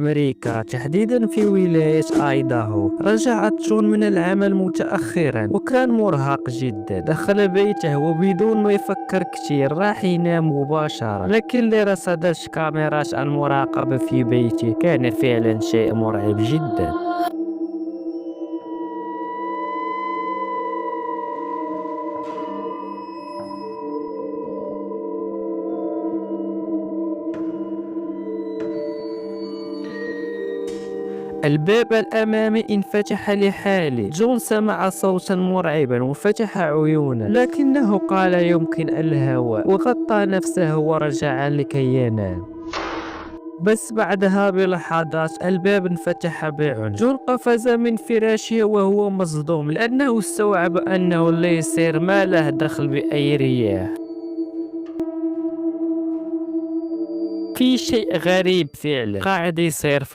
أمريكا تحديدا في ولاية آيداهو. رجعت جون من العمل متأخرا وكان مرهق جدا. دخل بيته وبدون ما يفكر كتير راح ينام مباشرة، لكن اللي رصدت كاميرات المراقبة في بيته كان فعلا شيء مرعب جدا. الباب الأمامي انفتح لحاله. جون سمع صوتا مرعبا وفتح عيونه، لكنه قال يمكن الهواء، وغطى نفسه ورجع لكي ينام. بس بعدها بلحظات الباب انفتح بعنف. جون قفز من فراشه وهو مصدوم، لأنه استوعب أنه اللي يصير ما له دخل بأي رياح. في شيء غريب فعلا قاعد يصير في